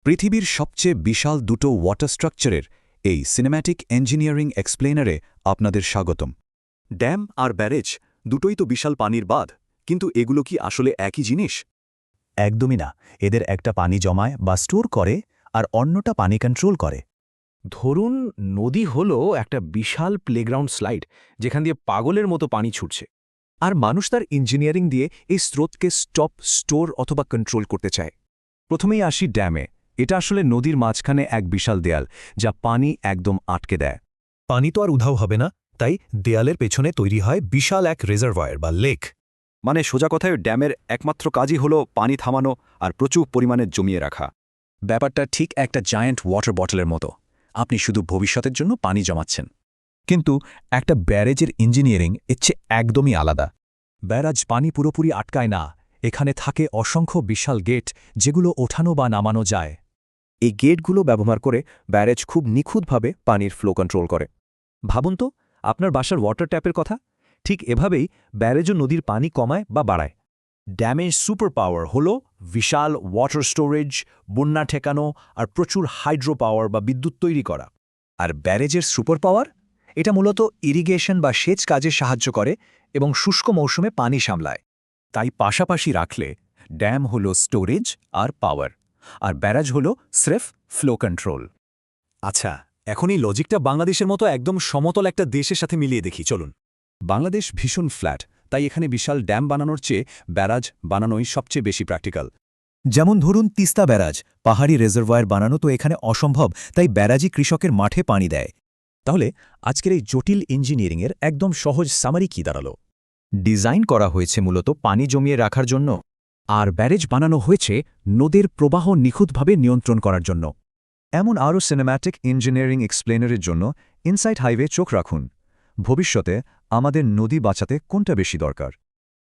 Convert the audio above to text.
পৃথিবীর সবচেয়ে বিশাল দুটো ওয়াটার স্ট্রাকচারের এই সিনেম্যাটিক ইঞ্জিনিয়ারিং এক্সপ্লেনারে আপনাদের স্বাগতম। ড্যাম আর ব্যারেজ দুটোই তো বিশাল পানির বাঁধ, কিন্তু এগুলো কি আসলে একই জিনিস? একদমই না। এদের একটা পানি জমায় বা স্টোর করে, আর অন্যটা পানি কন্ট্রোল করে। ধরুন, নদী হলো একটা বিশাল প্লেগ্রাউন্ড স্লাইড, যেখান দিয়ে পাগলের মতো পানি ছুটছে। আর মানুষ তার ইঞ্জিনিয়ারিং দিয়ে এই স্রোতকে স্টপ, স্টোর অথবা কন্ট্রোল করতে চায়। প্রথমেই আসি ড্যামে। এটা আসলে নদীর মাঝখানে এক বিশাল দেয়াল, যা পানি একদম আটকে দেয়। পানি তো আর উধাও হবে না, তাই দেয়ালের পেছনে তৈরি হয় বিশাল এক রিজার্ভয়ার বা লেক। মানে সোজা কথায় ড্যামের একমাত্র কাজই হলো পানি থামানো আর প্রচুর পরিমাণে জমিয়ে রাখা। ব্যাপারটা ঠিক একটা জায়ান্ট ওয়াটার বটলের মতো। আপনি শুধু ভবিষ্যতের জন্য পানি জমাচ্ছেন। কিন্তু একটা ব্যারেজের ইঞ্জিনিয়ারিং এর চেয়ে একদমই আলাদা। ব্যারাজ পানি পুরোপুরি আটকায় না। এখানে থাকে অসংখ্য বিশাল গেট, যেগুলো ওঠানো বা নামানো যায়। এই গেটগুলো ব্যবহার করে ব্যারেজ খুব নিখুঁতভাবে পানির ফ্লো কন্ট্রোল করে। ভাবুন তো, আপনার বাসার ওয়াটার ট্যাপের কথা। ঠিক এভাবেই ব্যারেজও নদীর পানি কমায় বা বাড়ায়। ড্যামের সুপার পাওয়ার হল বিশাল ওয়াটার স্টোরেজ, বন্যা ঠেকানো আর প্রচুর হাইড্রো পাওয়ার বা বিদ্যুৎ তৈরি করা। আর ব্যারেজের সুপার পাওয়ার, এটা মূলত ইরিগেশন বা সেচ কাজে সাহায্য করে এবং শুষ্ক মৌসুমে পানি সামলায়। তাই পাশাপাশি রাখলে ড্যাম হল স্টোরেজ আর পাওয়ার, আর ব্যারাজ হল স্রেফ ফ্লো কন্ট্রোল। আচ্ছা, এখন এই লজিকটা বাংলাদেশের মতো একদম সমতল একটা দেশের সাথে মিলিয়ে দেখি, চলুন। বাংলাদেশ ভীষণ ফ্ল্যাট, তাই এখানে বিশাল ড্যাম বানানোর চেয়ে ব্যারাজ বানানোই সবচেয়ে বেশি প্র্যাকটিক্যাল। যেমন ধরুন তিস্তা ব্যারাজ, পাহাড়ি রিজার্ভয়ার বানানো তো এখানে অসম্ভব, তাই ব্যারাজই কৃষকের মাঠে পানি দেয়। তাহলে আজকের এই জটিল ইঞ্জিনিয়ারিংয়ের একদম সহজ সামারি কি দাঁড়ালো? ডিজাইন করা হয়েছে মূলত পানি জমিয়ে রাখার জন্য, আর ব্যারেজ বানানো হয়েছে নদীর প্রবাহ নিখুঁতভাবে নিয়ন্ত্রণ করার জন্য। এমন আরও সিনেম্যাটিক ইঞ্জিনিয়ারিং এক্সপ্লেনারের জন্য ইনসাইট হাইওয়ে চোখ রাখুন। ভবিষ্যতে আমাদের নদী বাঁচাতে কোনটা বেশি দরকার?